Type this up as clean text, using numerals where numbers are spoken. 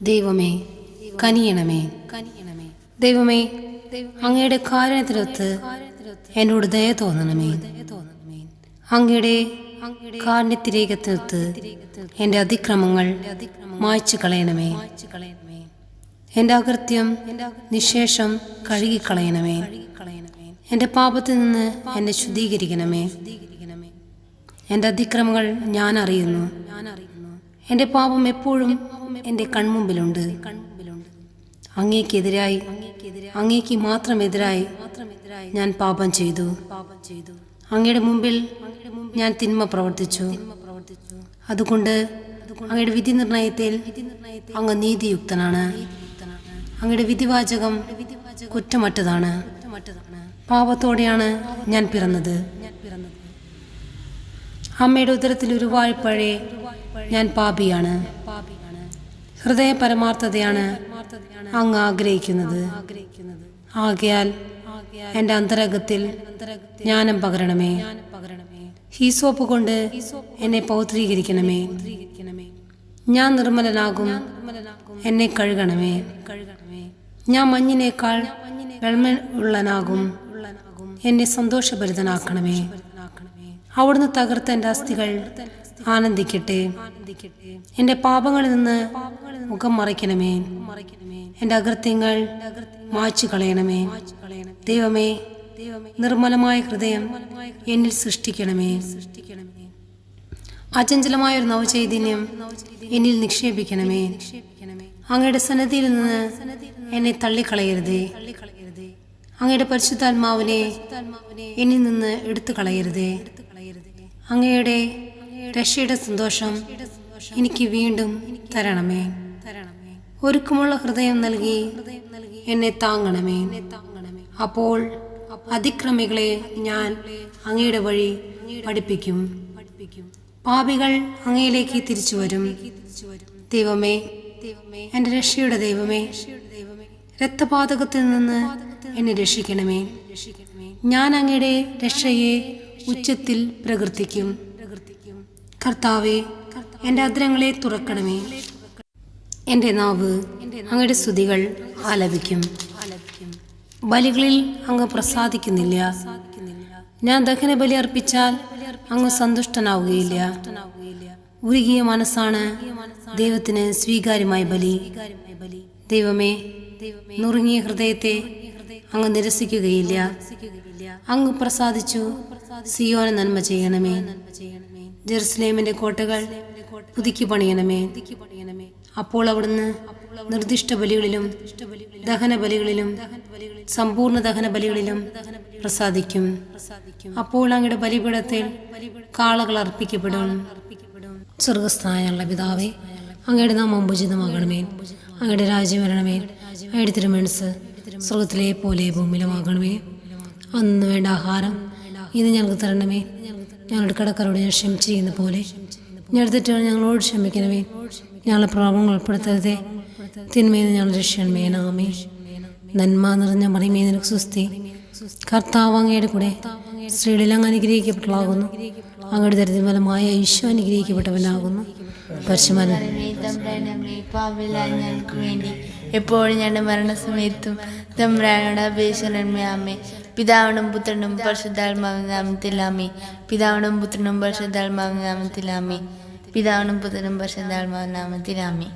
ദൈവമേ കനിയണമേ. ദൈവമേ അങ്ങയുടെ കാരുണ്യത്തിനൊത്ത് എന്നോട് ദയ തോന്നണമേ. അങ്ങയുടെ കാരുണ്യത്തിലേക്കത്തൊത്ത് എൻ്റെ അതിക്രമങ്ങൾ മായ്ച്ചു കളയണമേ. എൻ്റെ അകൃത്യം നിശേഷം കഴുകിക്കളയണമേ. എൻ്റെ പാപത്തിൽ നിന്ന് എന്നെ ശുദ്ധീകരിക്കണമേ. എൻ്റെ അതിക്രമങ്ങൾ ഞാൻ അറിയുന്നു. എൻ്റെ പാപം എപ്പോഴും എൻ്റെ കൺമുമ്പിലുണ്ട്. അങ്ങേക്കെതിരായി, അങ്ങേക്ക് മാത്രമെതിരായി ഞാൻ പാപം ചെയ്തു. അങ്ങയുടെ മുമ്പിൽ ഞാൻ തിന്മ പ്രവർത്തിച്ചു. അതുകൊണ്ട് അങ്ങയുടെ വിധി നിർണയത്തിൽ അങ്ങ് നീതിയുക്തനാണ്. അങ്ങയുടെ വിധിവാചകം കുറ്റമറ്റതാണ്. പാപത്തോടെയാണ് ഞാൻ പിറന്നത്. അമ്മയുടെ ഉദരത്തിൽ ഉരുവാഴ്പഴേ ഞാൻ പാപിയാണ്. ഹൃദയ പരമാർത്ഥതയാണ് അങ്ങ് ആഗ്രഹിക്കുന്നത്. ആകയാൽ എൻ്റെ അന്തരംഗത്തിൽ ജ്ഞാനം പകരണമേ. ഹീസോപ്പ് കൊണ്ട് എന്നെ പൗത്രീകരിക്കണമേ. ഞാൻ നിർമ്മലനാകും, എന്നെ കഴുകണമേ. ഞാൻ മഞ്ഞിനേക്കാൾ വെണ്മയുള്ളനാകും, എന്നെ സന്തോഷഭരിതനാക്കണമേ. അവിടുന്ന് തകർത്ത എൻ്റെ അസ്ഥികൾ ആനന്ദിക്കട്ടെ. എൻ്റെ പാപങ്ങളിൽ നിന്ന് മുഖം മറയ്ക്കണമേ. എൻ്റെ അകൃത്യങ്ങൾ മായ്ച്ചു കളയണമേ. ദൈവമേ നിർമ്മലമായ ഹൃദയം എന്നിൽ സൃഷ്ടിക്കണമേ. അചഞ്ചലമായൊരു നവചൈതന്യം എന്നിൽ നിക്ഷേപിക്കണമേ. അങ്ങയുടെ സന്നിധിയിൽ നിന്ന് എന്നെ തള്ളിക്കളയരുതേ. അങ്ങയുടെ പരിശുദ്ധാത്മാവിനെ എന്നിൽ നിന്ന് എടുത്തു കളയരുതേ. അങ്ങയുടെ രക്ഷയുടെ സന്തോഷം എനിക്ക് വീണ്ടും തരണമേ. ഒരുക്കമുള്ള ഹൃദയം നൽകി എന്നെ താങ്ങണമേ. അപ്പോൾ അതിക്രമികളെ ഞാൻ അങ്ങയുടെ വഴി പഠിപ്പിക്കും. പാപികൾ അങ്ങയിലേക്ക് തിരിച്ചു വരും. ദൈവമേ എൻ്റെ രക്ഷയുടെ ദൈവമേ, രക്തപാതകത്തിൽ നിന്ന് എന്നെ രക്ഷിക്കണമേ. ഞാൻ അങ്ങയുടെ രക്ഷയെ ഉച്ചത്തിൽ പ്രകീർത്തിക്കും. കർത്താവേ എൻ്റെ അധരങ്ങളെ തുറക്കണമേ. എൻ്റെ നാവ് അങ്ങയുടെ സ്തുതികൾ ആലപിക്കും. ബലികളിൽ അങ്ങ് പ്രസാദിക്കുന്നില്ല. ഞാൻ ദഹനബലി അർപ്പിച്ചാൽ അങ്ങ് സന്തുഷ്ടനാവുകയില്ല. ഉരുകിയ മനസ്സാണ് ദൈവത്തിന് സ്വീകാര്യമായ ബലി. ദൈവമേ നുറുങ്ങിയ ഹൃദയത്തെ അങ്ങ് നിരസിക്കുകയില്ല. അങ്ങ് പ്രസാദിച്ചു സിയോനെ നന്മ ചെയ്യണമേ. ജെറുസലേമിന്റെ കോട്ടകൾ പുതുക്കി പണിയണമേ. അപ്പോൾ അവിടുന്ന് നിർദ്ദിഷ്ട ബലികളിലും ദഹന ബലികളിലും സമ്പൂർണ്ണ ദഹന ബലികളിലും പ്രസാദിക്കും. അപ്പോൾ അങ്ങയുടെ ബലിപീഠത്തിൽ കാളകൾ അർപ്പിക്കപ്പെടും. സ്വർഗസ്ഥനായുള്ള പിതാവേ, അങ്ങയുടെ നാമം പൂജിതമാകണമേ. അങ്ങയുടെ രാജ്യം വരണമേ. അങ്ങയുടെ തിരുമനസ്സ് സ്വർഗത്തിലെ പോലെ ഭൂമിയിലുമാകണമേ. അന്ന് വേണ്ട ആഹാരം ഇന്ന് ഞങ്ങൾക്ക് തരണമേ. ഞങ്ങളുടെ കടക്കാരോട് ഞാൻ ക്ഷമിച്ചിരിക്കുന്ന പോലെ ഞങ്ങളുടെ തെറ്റുകൾ ഞങ്ങളോട് ക്ഷമിക്കണമേ. ഞങ്ങളെ പ്രലോഭനങ്ങൾ ഉൾപ്പെടുത്തരുതേ, തിന്മയിൽ ഞങ്ങൾ രക്ഷിക്കണമേ. ആമേ. നന്മ നിറഞ്ഞ മറിയമേ, നിനക്ക് സ്വസ്തി. കർത്താവ് അങ്ങയുടെ കൂടെ സ്ത്രീകളിൽ അങ്ങ് അനുഗ്രഹിക്കപ്പെട്ടവളാകുന്നു. അങ്ങയുടെ ദരിദ്ര ഫലമായ ഈശോ അനുഗ്രഹിക്കപ്പെട്ടവനാകുന്നു. ഞങ്ങൾക്ക് വേണ്ടി എപ്പോഴും ഞങ്ങളുടെ മരണസമയത്തും തമ്പുരാനോട് അപേക്ഷിക്കണമേ. ആമേ. പിതാവിനും പുത്രനും പരിശുദ്ധാത്മാവിൻ നാമത്തിലാമേ. പിതാവിനും പുത്രനും പരിശുദ്ധാത്മാവിൻ നാമത്തിലാമേ. പിതാവിനും പുത്രനും പരിശുദ്ധാത്മാവിൻ നാമത്തിലാമേ.